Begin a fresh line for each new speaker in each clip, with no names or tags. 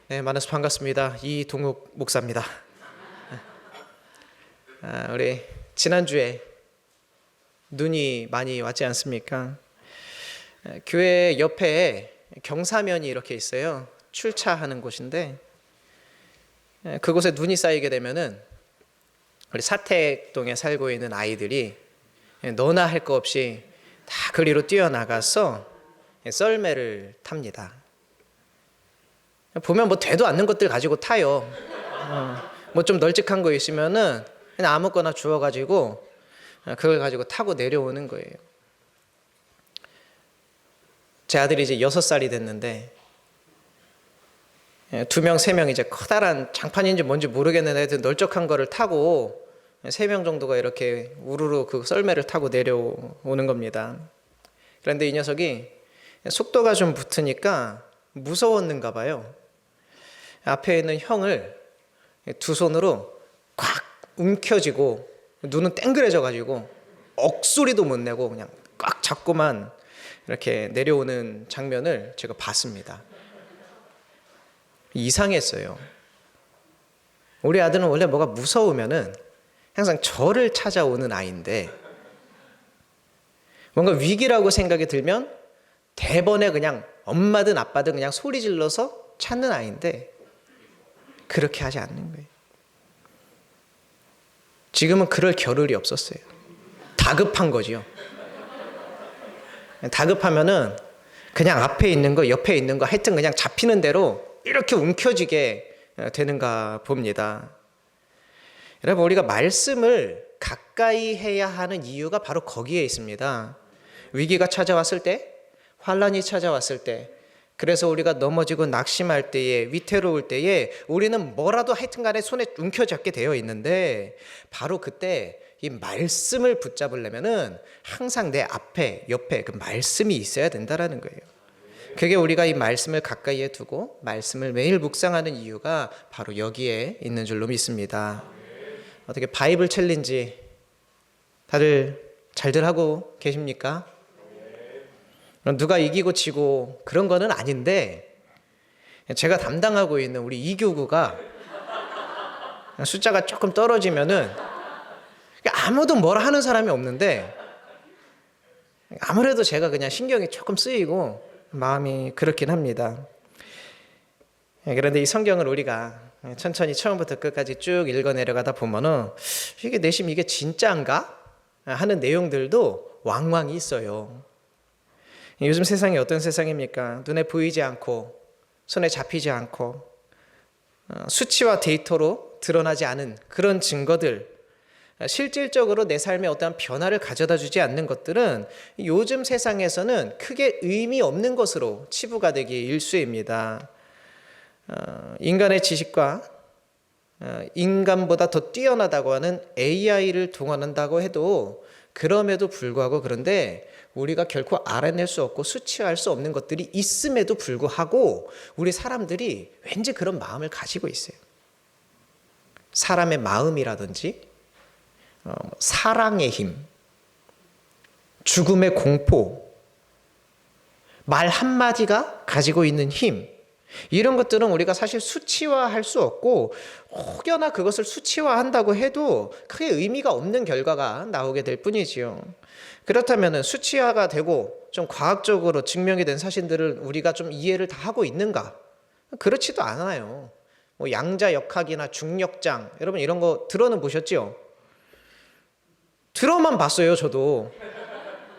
네, 만나서 반갑습니다. 이동욱 목사입니다. 우리 지난주에 눈이 많이 왔지 않습니까? 교회 옆에 경사면이 이렇게 있어요. 출차하는 곳인데 그곳에 눈이 쌓이게 되면은 우리 사택동에 살고 있는 아이들이 너나 할 거 없이 다 그리로 뛰어나가서 썰매를 탑니다. 보면 뭐 되도 않는 것들 가지고 타요. 뭐 좀 널찍한 거 있으면은 그냥 아무거나 주워가지고 그걸 가지고 타고 내려오는 거예요. 제 아들이 이제 6살이 됐는데 2명, 3명 이제 커다란 장판인지 뭔지 모르겠는 애들 널쩍한 거를 타고 3명 정도가 이렇게 우르르 그 썰매를 타고 내려오는 겁니다. 그런데 이 녀석이 속도가 좀 붙으니까 무서웠는가 봐요. 앞에 있는 형을 두 손으로 꽉 움켜쥐고 눈은 땡그레져 가지고 억소리도 못 내고 그냥 꽉 잡고만 이렇게 내려오는 장면을 제가 봤습니다. 이상했어요. 우리 아들은 원래 뭐가 무서우면은 항상 저를 찾아오는 아이인데 뭔가 위기라고 생각이 들면 대번에 그냥 엄마든 아빠든 그냥 소리 질러서 찾는 아이인데 그렇게 하지 않는 거예요. 지금은 그럴 겨를이 없었어요. 다급한 거죠. 다급하면은 그냥 앞에 있는 거, 옆에 있는 거 하여튼 그냥 잡히는 대로 이렇게 움켜쥐게 되는가 봅니다. 여러분, 우리가 말씀을 가까이 해야 하는 이유가 바로 거기에 있습니다. 위기가 찾아왔을 때, 환란이 찾아왔을 때, 그래서 우리가 넘어지고 낙심할 때에, 위태로울 때에 우리는 뭐라도 하여튼 간에 손에 움켜잡게 되어 있는데 바로 그때 이 말씀을 붙잡으려면은 항상 내 앞에, 옆에 그 말씀이 있어야 된다라는 거예요. 그게 우리가 이 말씀을 가까이에 두고 말씀을 매일 묵상하는 이유가 바로 여기에 있는 줄로 믿습니다. 어떻게 바이블 챌린지 다들 잘들 하고 계십니까? 누가 이기고 지고 그런 거는 아닌데 제가 담당하고 있는 우리 이교구가 숫자가 조금 떨어지면은 아무도 뭐라 하는 사람이 없는데 아무래도 제가 그냥 신경이 조금 쓰이고 마음이 그렇긴 합니다. 그런데 이 성경을 우리가 천천히 처음부터 끝까지 쭉 읽어 내려가다 보면은 이게 내심 이게 진짜인가 하는 내용들도 왕왕 있어요. 요즘 세상이 어떤 세상입니까? 눈에 보이지 않고 손에 잡히지 않고 수치와 데이터로 드러나지 않은 그런 증거들, 실질적으로 내 삶에 어떠한 변화를 가져다 주지 않는 것들은 요즘 세상에서는 크게 의미 없는 것으로 치부가 되기 일쑤입니다. 인간의 지식과 인간보다 더 뛰어나다고 하는 AI를 동원한다고 해도 그럼에도 불구하고 그런데 우리가 결코 알아낼 수 없고 수치할 수 없는 것들이 있음에도 불구하고 우리 사람들이 왠지 그런 마음을 가지고 있어요. 사람의 마음이라든지 사랑의 힘, 죽음의 공포, 말 한마디가 가지고 있는 힘, 이런 것들은 우리가 사실 수치화할 수 없고 혹여나 그것을 수치화한다고 해도 크게 의미가 없는 결과가 나오게 될 뿐이지요. 그렇다면 수치화가 되고 좀 과학적으로 증명이 된 사실들을 우리가 좀 이해를 다 하고 있는가? 그렇지도 않아요. 뭐 양자역학이나 중력장, 여러분 이런 거 들어는 보셨죠? 들어만 봤어요. 저도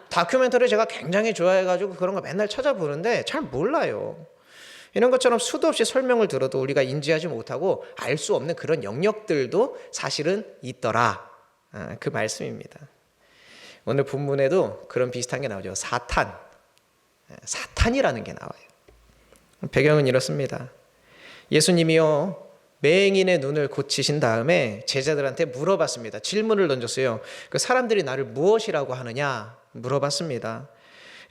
다큐멘터리 제가 굉장히 좋아해가지고 그런 거 맨날 찾아보는데 잘 몰라요. 이런 것처럼 수도 없이 설명을 들어도 우리가 인지하지 못하고 알 수 없는 그런 영역들도 사실은 있더라. 그 말씀입니다. 오늘 본문에도 그런 비슷한 게 나오죠. 사탄이라는 게 나와요. 배경은 이렇습니다. 예수님이요 맹인의 눈을 고치신 다음에 제자들한테 물어봤습니다. 질문을 던졌어요. 그 사람들이 나를 무엇이라고 하느냐 물어봤습니다.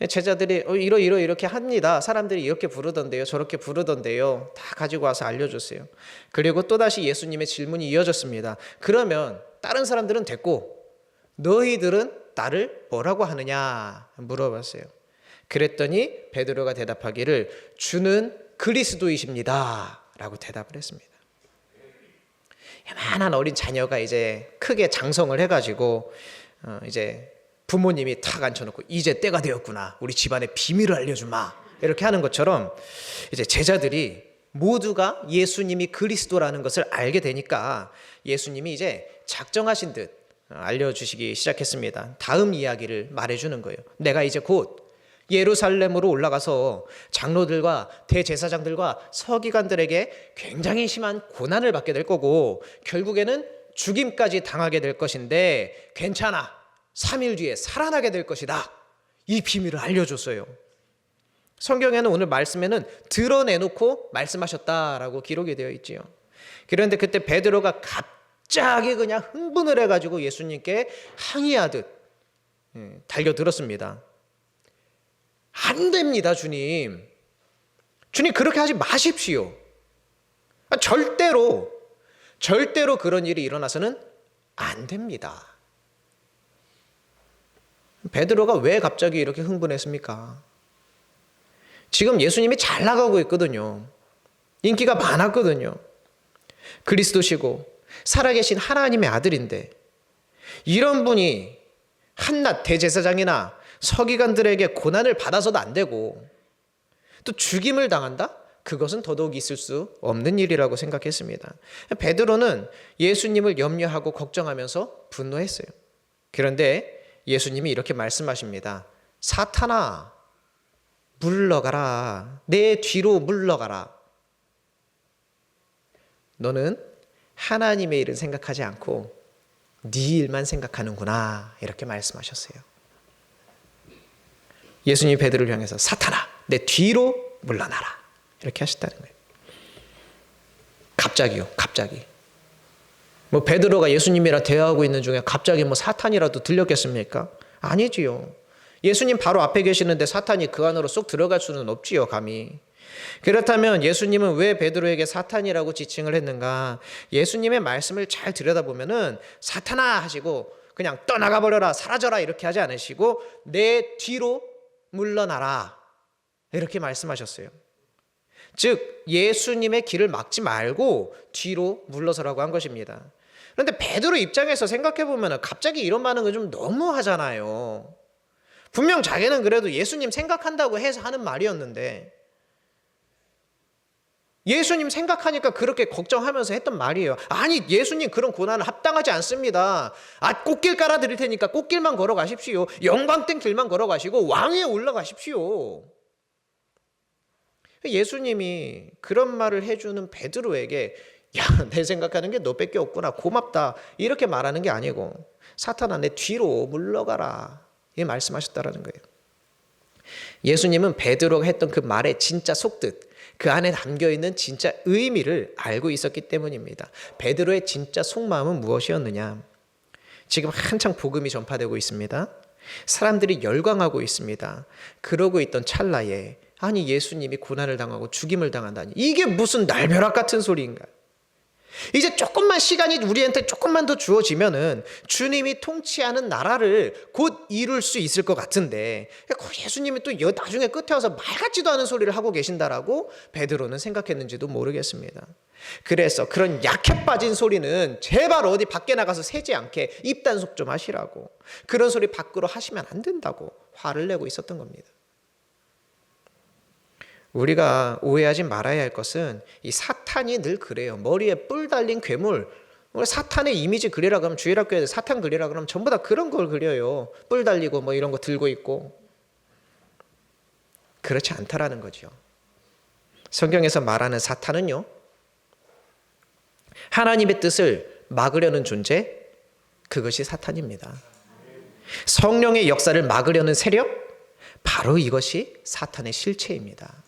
제자들이 이렇게 합니다. 사람들이 이렇게 부르던데요, 저렇게 부르던데요. 다 가지고 와서 알려줬어요. 그리고 또다시 예수님의 질문이 이어졌습니다. 그러면 다른 사람들은 됐고 너희들은 나를 뭐라고 하느냐 물어봤어요. 그랬더니 베드로가 대답하기를 주는 그리스도이십니다 라고 대답을 했습니다. 야만한 어린 자녀가 이제 크게 장성을 해가지고 이제 부모님이 탁 앉혀놓고 이제 때가 되었구나, 우리 집안의 비밀을 알려주마, 이렇게 하는 것처럼 이제 제자들이 모두가 예수님이 그리스도라는 것을 알게 되니까 예수님이 이제 작정하신 듯 알려주시기 시작했습니다. 다음 이야기를 말해주는 거예요. 내가 이제 곧 예루살렘으로 올라가서 장로들과 대제사장들과 서기관들에게 굉장히 심한 고난을 받게 될 거고 결국에는 죽임까지 당하게 될 것인데 괜찮아, 3일 뒤에 살아나게 될 것이다, 이 비밀을 알려줬어요. 성경에는 오늘 말씀에는 드러내놓고 말씀하셨다라고 기록이 되어 있지요. 그런데 그때 베드로가 갑자기 그냥 흥분을 해가지고 예수님께 항의하듯 달려들었습니다. 안 됩니다, 주님. 주님, 그렇게 하지 마십시오. 절대로 그런 일이 일어나서는 안 됩니다. 베드로가 왜 갑자기 이렇게 흥분했습니까? 지금 예수님이 잘 나가고 있거든요. 인기가 많았거든요. 그리스도시고 살아계신 하나님의 아들인데 이런 분이 한낱 대제사장이나 서기관들에게 고난을 받아서도 안 되고 또 죽임을 당한다? 그것은 더더욱 있을 수 없는 일이라고 생각했습니다. 베드로는 예수님을 염려하고 걱정하면서 분노했어요. 그런데 예수님이 이렇게 말씀하십니다. 사탄아, 물러가라. 내 뒤로 물러가라. 너는 하나님의 일은 생각하지 않고 네 일만 생각하는구나, 이렇게 말씀하셨어요. 예수님이 베드로를 향해서 사탄아, 내 뒤로 물러나라, 이렇게 하셨다는 거예요. 갑자기요, 갑자기. 뭐 베드로가 예수님이랑 대화하고 있는 중에 갑자기 뭐 사탄이라도 들렸겠습니까? 아니지요. 예수님 바로 앞에 계시는데 사탄이 그 안으로 쏙 들어갈 수는 없지요, 감히. 그렇다면 예수님은 왜 베드로에게 사탄이라고 지칭을 했는가? 예수님의 말씀을 잘 들여다보면은 사탄아 하시고 그냥 떠나가 버려라, 사라져라, 이렇게 하지 않으시고 내 뒤로 물러나라, 이렇게 말씀하셨어요. 즉 예수님의 길을 막지 말고 뒤로 물러서라고 한 것입니다. 그런데 베드로 입장에서 생각해 보면 갑자기 이런 말은 좀 너무하잖아요. 분명 자기는 그래도 예수님 생각한다고 해서 하는 말이었는데 예수님 생각하니까 그렇게 걱정하면서 했던 말이에요. 아니, 예수님 그런 고난은 합당하지 않습니다. 꽃길 깔아드릴 테니까 꽃길만 걸어가십시오. 영광된 길만 걸어가시고 왕위에 올라가십시오. 예수님이 그런 말을 해주는 베드로에게 야, 내 생각하는 게 너밖에 없구나, 고맙다, 이렇게 말하는 게 아니고 사탄아, 내 뒤로 물러가라, 이 말씀하셨다라는 거예요. 예수님은 베드로가 했던 그 말의 진짜 속뜻, 그 안에 담겨있는 진짜 의미를 알고 있었기 때문입니다. 베드로의 진짜 속마음은 무엇이었느냐? 지금 한창 복음이 전파되고 있습니다. 사람들이 열광하고 있습니다. 그러고 있던 찰나에 아니, 예수님이 고난을 당하고 죽임을 당한다니, 이게 무슨 날벼락 같은 소리인가? 이제 조금만 시간이 우리한테 조금만 더 주어지면은 주님이 통치하는 나라를 곧 이룰 수 있을 것 같은데 예수님이 또 나중에 끝에 와서 말 같지도 않은 소리를 하고 계신다라고 베드로는 생각했는지도 모르겠습니다. 그래서 그런 약해 빠진 소리는 제발 어디 밖에 나가서 새지 않게 입 단속 좀 하시라고, 그런 소리 밖으로 하시면 안 된다고 화를 내고 있었던 겁니다. 우리가 오해하지 말아야 할 것은 이 사탄이 늘 그래요. 머리에 뿔 달린 괴물, 사탄의 이미지 그리라 그러면 주일학교에서 사탄 그리라 그러면 전부 다 그런 걸 그려요. 뿔 달리고 뭐 이런 거 들고 있고. 그렇지 않다라는 거죠. 성경에서 말하는 사탄은요, 하나님의 뜻을 막으려는 존재, 그것이 사탄입니다. 성령의 역사를 막으려는 세력, 바로 이것이 사탄의 실체입니다.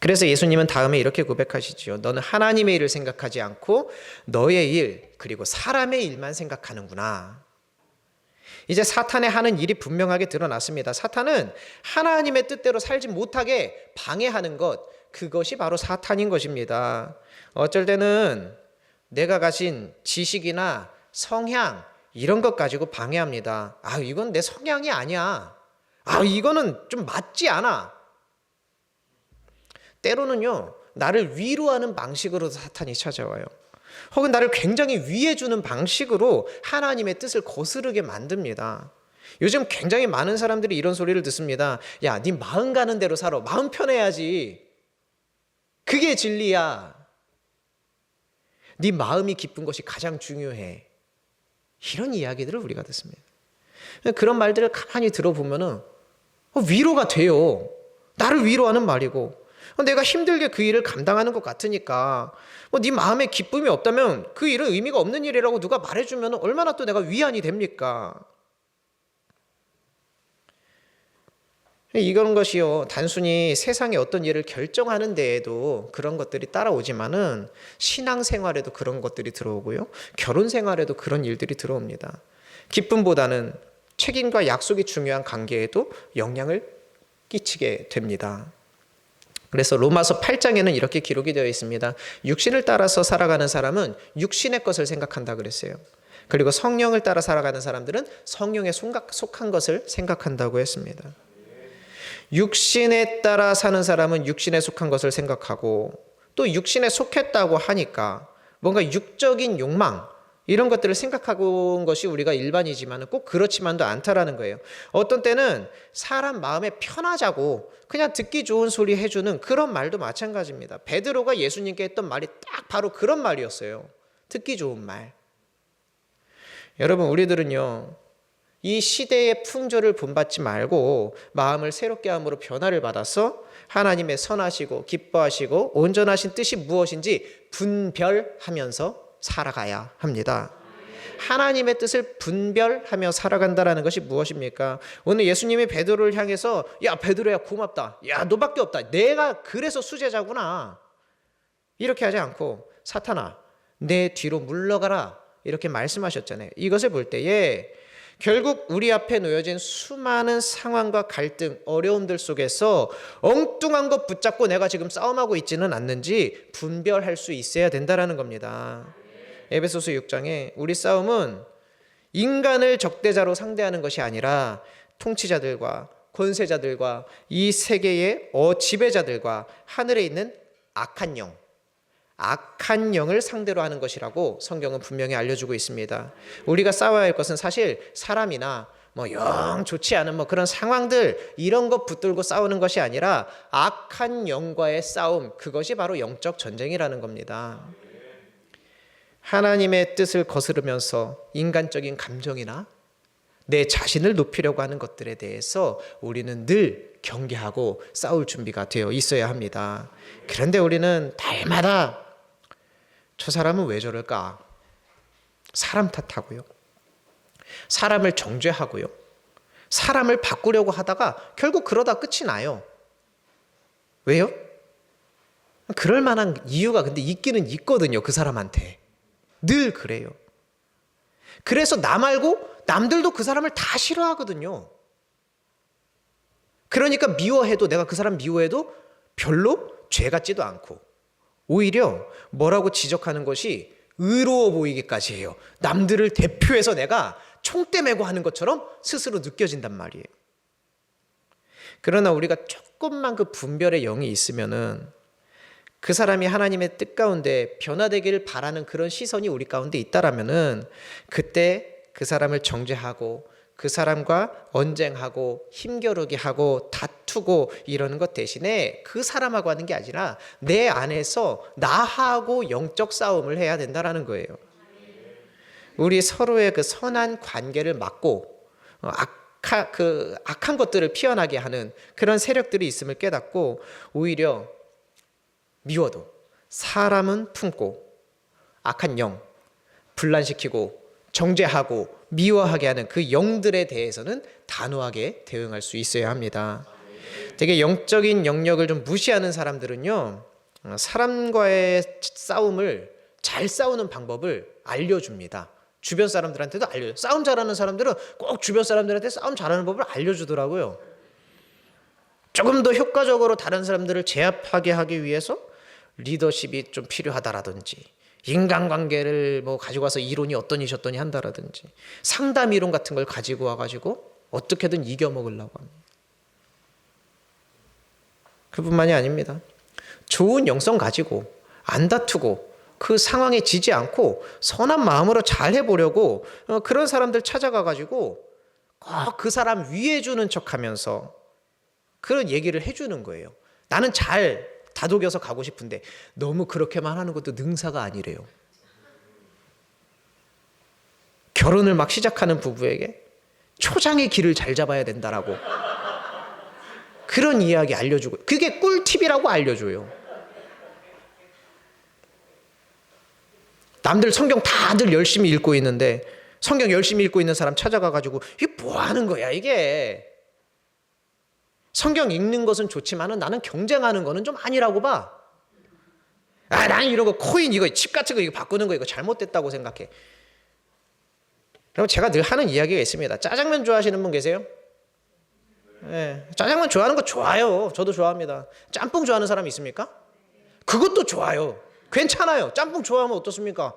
그래서 예수님은 다음에 이렇게 고백하시죠. 너는 하나님의 일을 생각하지 않고 너의 일, 그리고 사람의 일만 생각하는구나. 이제 사탄의 하는 일이 분명하게 드러났습니다. 사탄은 하나님의 뜻대로 살지 못하게 방해하는 것, 그것이 바로 사탄인 것입니다. 어쩔 때는 내가 가진 지식이나 성향, 이런 것 가지고 방해합니다. 이건 내 성향이 아니야. 이거는 좀 맞지 않아. 때로는요, 나를 위로하는 방식으로 사탄이 찾아와요. 혹은 나를 굉장히 위해주는 방식으로 하나님의 뜻을 거스르게 만듭니다. 요즘 굉장히 많은 사람들이 이런 소리를 듣습니다. 야, 네 마음 가는 대로 살아. 마음 편해야지. 그게 진리야. 네 마음이 기쁜 것이 가장 중요해. 이런 이야기들을 우리가 듣습니다. 그런 말들을 가만히 들어보면은 위로가 돼요. 나를 위로하는 말이고, 내가 힘들게 그 일을 감당하는 것 같으니까 네 마음에 기쁨이 없다면 그 일은 의미가 없는 일이라고 누가 말해주면 얼마나 또 내가 위안이 됩니까? 이런 것이요, 단순히 세상의 어떤 일을 결정하는 데에도 그런 것들이 따라오지만은 신앙생활에도 그런 것들이 들어오고요, 결혼생활에도 그런 일들이 들어옵니다. 기쁨보다는 책임과 약속이 중요한 관계에도 영향을 끼치게 됩니다. 그래서 로마서 8장에는 이렇게 기록이 되어 있습니다. 육신을 따라서 살아가는 사람은 육신의 것을 생각한다 그랬어요. 그리고 성령을 따라 살아가는 사람들은 성령에 속한 것을 생각한다고 했습니다. 육신에 따라 사는 사람은 육신에 속한 것을 생각하고, 또 육신에 속했다고 하니까 뭔가 육적인 욕망, 이런 것들을 생각하고 온 것이 우리가 일반이지만 꼭 그렇지만도 않다라는 거예요. 어떤 때는 사람 마음에 편하자고 그냥 듣기 좋은 소리 해주는 그런 말도 마찬가지입니다. 베드로가 예수님께 했던 말이 딱 바로 그런 말이었어요. 듣기 좋은 말. 여러분, 우리들은요, 이 시대의 풍조를 본받지 말고 마음을 새롭게 함으로 변화를 받아서 하나님의 선하시고 기뻐하시고 온전하신 뜻이 무엇인지 분별하면서 살아가야 합니다. 하나님의 뜻을 분별하며 살아간다는 것이 무엇입니까? 오늘 예수님이 베드로를 향해서 야, 베드로야, 고맙다. 야, 너밖에 없다. 내가 그래서 수제자구나. 이렇게 하지 않고 사탄아, 내 뒤로 물러가라. 이렇게 말씀하셨잖아요. 이것을 볼 때에 결국 우리 앞에 놓여진 수많은 상황과 갈등, 어려움들 속에서 엉뚱한 것 붙잡고 내가 지금 싸움하고 있지는 않는지 분별할 수 있어야 된다는 겁니다. 에베소서 6장에 우리 싸움은 인간을 적대자로 상대하는 것이 아니라 통치자들과 권세자들과 이 세계의 지배자들과 하늘에 있는 악한 영을 상대로 하는 것이라고 성경은 분명히 알려주고 있습니다. 우리가 싸워야 할 것은 사실 사람이나 영 좋지 않은 그런 상황들, 이런 것 붙들고 싸우는 것이 아니라 악한 영과의 싸움, 그것이 바로 영적 전쟁이라는 겁니다. 하나님의 뜻을 거스르면서 인간적인 감정이나 내 자신을 높이려고 하는 것들에 대해서 우리는 늘 경계하고 싸울 준비가 되어 있어야 합니다. 그런데 우리는 날마다 저 사람은 왜 저럴까? 사람 탓하고요, 사람을 정죄하고요, 사람을 바꾸려고 하다가 결국 그러다 끝이 나요. 왜요? 그럴 만한 이유가 근데 있기는 있거든요. 그 사람한테 늘 그래요. 그래서 나 말고 남들도 그 사람을 다 싫어하거든요. 그러니까 미워해도, 내가 그 사람 미워해도 별로 죄 같지도 않고, 오히려 뭐라고 지적하는 것이 의로워 보이기까지 해요. 남들을 대표해서 내가 총대 메고 하는 것처럼 스스로 느껴진단 말이에요. 그러나 우리가 조금만 그 분별의 영이 있으면은 그 사람이 하나님의 뜻 가운데 변화되기를 바라는 그런 시선이 우리 가운데 있다라면은 그때 그 사람을 정죄하고 그 사람과 언쟁하고 힘겨루게 하고 다투고 이러는 것 대신에 그 사람하고 하는 게 아니라 내 안에서 나하고 영적 싸움을 해야 된다라는 거예요. 우리 서로의 그 선한 관계를 막고 악한 것들을 피어나게 하는 그런 세력들이 있음을 깨닫고, 오히려 미워도 사람은 품고 악한 영, 분란시키고 정죄하고 미워하게 하는 그 영들에 대해서는 단호하게 대응할 수 있어야 합니다. 되게 영적인 영역을 좀 무시하는 사람들은요, 사람과의 싸움을 잘 싸우는 방법을 알려줍니다. 주변 사람들한테도 알려줘요. 싸움 잘하는 사람들은 꼭 주변 사람들한테 싸움 잘하는 법을 알려주더라고요. 조금 더 효과적으로 다른 사람들을 제압하게 하기 위해서 리더십이 좀 필요하다라든지, 인간관계를 가지고 와서 이론이 어떠니 저떠니 한다라든지, 상담 이론 같은 걸 가지고 와가지고 어떻게든 이겨먹으려고 합니다. 그뿐만이 아닙니다. 좋은 영성 가지고 안 다투고 그 상황에 지지 않고 선한 마음으로 잘 해보려고 그런 사람들 찾아가가지고 꼭 그 사람 위해 주는 척하면서 그런 얘기를 해주는 거예요. 나는 잘 다독여서 가고 싶은데 너무 그렇게만 하는 것도 능사가 아니래요. 결혼을 막 시작하는 부부에게 초장의 길을 잘 잡아야 된다라고 그런 이야기 알려주고, 그게 꿀팁이라고 알려줘요. 남들 성경 다들 열심히 읽고 있는데 성경 열심히 읽고 있는 사람 찾아가가지고 이게 뭐 하는 거야 이게. 성경 읽는 것은 좋지만은 나는 경쟁하는 거는 좀 아니라고 봐. 나는 이런 거 코인 이거 칩 같은 거 이거 바꾸는 거 이거 잘못됐다고 생각해. 그럼 제가 늘 하는 이야기가 있습니다. 짜장면 좋아하시는 분 계세요? 네, 짜장면 좋아하는 거 좋아요. 저도 좋아합니다. 짬뽕 좋아하는 사람 있습니까? 그것도 좋아요. 괜찮아요. 짬뽕 좋아하면 어떻습니까?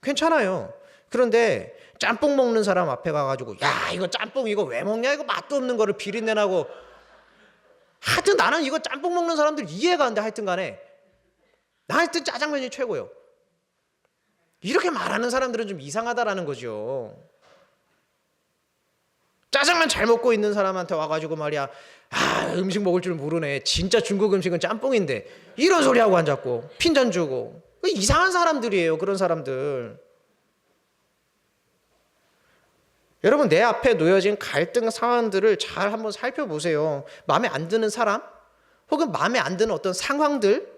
괜찮아요. 그런데 짬뽕 먹는 사람 앞에 가가지고 야 이거 짬뽕 이거 왜 먹냐 이거 맛도 없는 거를 비린내나고, 하여튼 나는 이거 짬뽕 먹는 사람들 이해가 안 돼. 하여튼 간에 나 하여튼 짜장면이 최고요. 이렇게 말하는 사람들은 좀 이상하다라는 거죠. 짜장면 잘 먹고 있는 사람한테 와가지고 말이야, 음식 먹을 줄 모르네, 진짜 중국 음식은 짬뽕인데, 이런 소리 하고 앉았고 핀잔 주고. 이상한 사람들이에요 그런 사람들. 여러분, 내 앞에 놓여진 갈등 상황들을 잘 한번 살펴보세요. 마음에 안 드는 사람, 혹은 마음에 안 드는 어떤 상황들,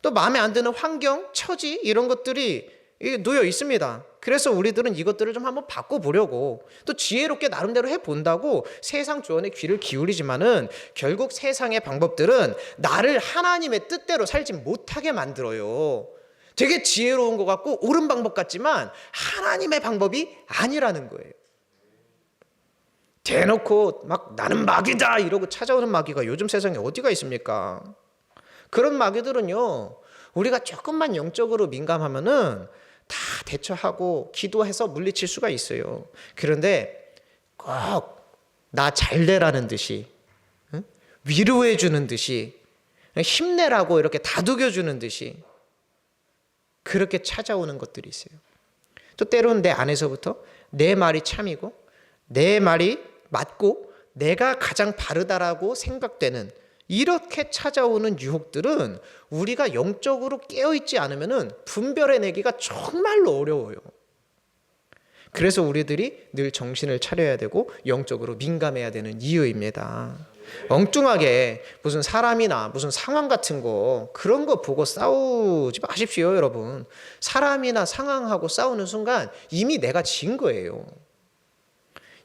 또 마음에 안 드는 환경, 처지, 이런 것들이 놓여 있습니다. 그래서 우리들은 이것들을 좀 한번 바꿔보려고 또 지혜롭게 나름대로 해본다고 세상 조언에 귀를 기울이지만은 결국 세상의 방법들은 나를 하나님의 뜻대로 살지 못하게 만들어요. 되게 지혜로운 것 같고 옳은 방법 같지만 하나님의 방법이 아니라는 거예요. 대놓고 막 나는 마귀다 이러고 찾아오는 마귀가 요즘 세상에 어디가 있습니까? 그런 마귀들은요, 우리가 조금만 영적으로 민감하면은 다 대처하고 기도해서 물리칠 수가 있어요. 그런데 꼭 나 잘되라는 듯이, 위로해 주는 듯이, 힘내라고 이렇게 다독여 주는 듯이 그렇게 찾아오는 것들이 있어요. 또 때로는 내 안에서부터 내 말이 참이고 내 말이 맞고 내가 가장 바르다라고 생각되는 이렇게 찾아오는 유혹들은 우리가 영적으로 깨어있지 않으면 분별해내기가 정말로 어려워요. 그래서 우리들이 늘 정신을 차려야 되고 영적으로 민감해야 되는 이유입니다. 엉뚱하게 무슨 사람이나 무슨 상황 같은 거 그런 거 보고 싸우지 마십시오. 여러분, 사람이나 상황하고 싸우는 순간 이미 내가 진 거예요.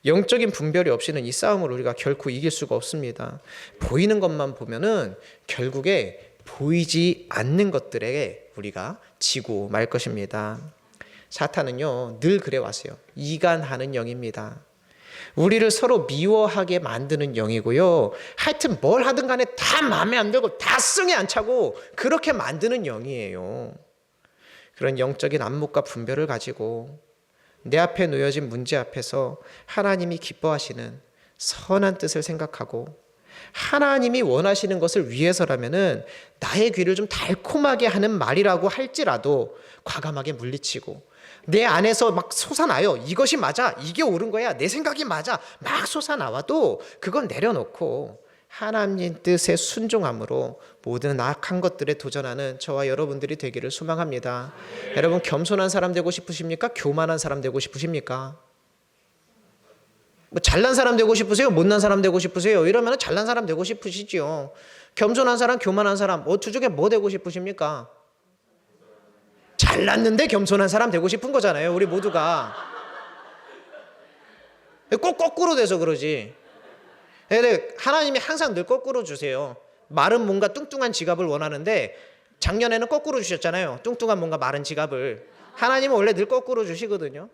영적인 분별이 없이는 이 싸움을 우리가 결코 이길 수가 없습니다. 보이는 것만 보면은 결국에 보이지 않는 것들에 우리가 지고 말 것입니다. 사탄은요, 늘 그래 왔어요. 이간하는 영입니다. 우리를 서로 미워하게 만드는 영이고요. 하여튼 뭘 하든 간에 다 마음에 안 들고 다 성에 안 차고 그렇게 만드는 영이에요. 그런 영적인 안목과 분별을 가지고 내 앞에 놓여진 문제 앞에서 하나님이 기뻐하시는 선한 뜻을 생각하고 하나님이 원하시는 것을 위해서라면은 나의 귀를 좀 달콤하게 하는 말이라고 할지라도 과감하게 물리치고, 내 안에서 막 솟아나요. 이것이 맞아, 이게 옳은 거야, 내 생각이 맞아, 막 솟아나와도 그건 내려놓고 하나님 뜻에 순종함으로 모든 악한 것들에 도전하는 저와 여러분들이 되기를 소망합니다. 여러분, 겸손한 사람 되고 싶으십니까? 교만한 사람 되고 싶으십니까? 뭐 잘난 사람 되고 싶으세요? 못난 사람 되고 싶으세요? 이러면 잘난 사람 되고 싶으시죠. 겸손한 사람, 교만한 사람, 둘 중에 뭐 되고 싶으십니까? 잘났는데 겸손한 사람 되고 싶은 거잖아요, 우리 모두가. 꼭 거꾸로 돼서 그러지. 근데 하나님이 항상 늘 거꾸로 주세요. 마른 뭔가 뚱뚱한 지갑을 원하는데 작년에는 거꾸로 주셨잖아요. 뚱뚱한 뭔가 마른 지갑을. 하나님은 원래 늘 거꾸로 주시거든요.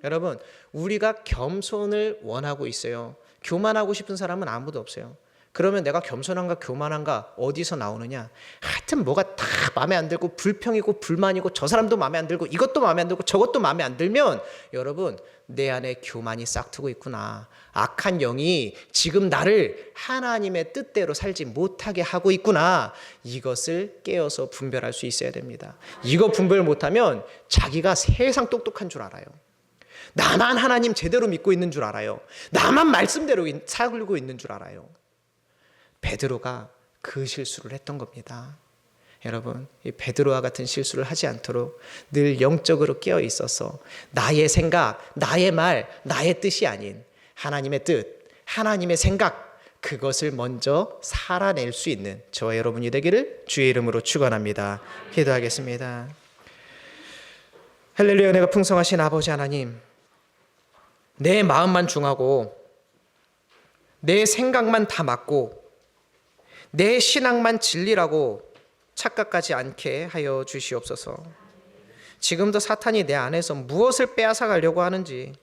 여러분, 우리가 겸손을 원하고 있어요. 교만하고 싶은 사람은 아무도 없어요. 그러면 내가 겸손한가 교만한가 어디서 나오느냐? 하여튼 뭐가 다 마음에 안 들고 불평이고 불만이고 저 사람도 마음에 안 들고 이것도 마음에 안 들고 저것도 마음에 안 들면 여러분 내 안에 교만이 싹트고 있구나. 악한 영이 지금 나를 하나님의 뜻대로 살지 못하게 하고 있구나. 이것을 깨어서 분별할 수 있어야 됩니다. 이거 분별 못하면 자기가 세상 똑똑한 줄 알아요. 나만 하나님 제대로 믿고 있는 줄 알아요. 나만 말씀대로 살고 있는 줄 알아요. 베드로가 그 실수를 했던 겁니다. 여러분, 이 베드로와 같은 실수를 하지 않도록 늘 영적으로 깨어 있어서 나의 생각, 나의 말, 나의 뜻이 아닌 하나님의 뜻, 하나님의 생각, 그것을 먼저 살아낼 수 있는 저와 여러분이 되기를 주의 이름으로 축원합니다. 기도하겠습니다. 할렐루야. 은혜가 풍성하신 아버지 하나님, 내 마음만 중하고 내 생각만 다 맞고 내 신앙만 진리라고 착각하지 않게 하여 주시옵소서. 지금도 사탄이 내 안에서 무엇을 빼앗아 가려고 하는지,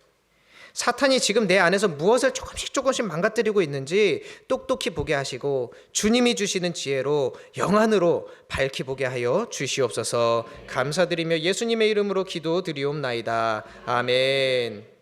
사탄이 지금 내 안에서 무엇을 조금씩 망가뜨리고 있는지 똑똑히 보게 하시고 주님이 주시는 지혜로 영안으로 밝히 보게 하여 주시옵소서. 감사드리며 예수님의 이름으로 기도드리옵나이다. 아멘.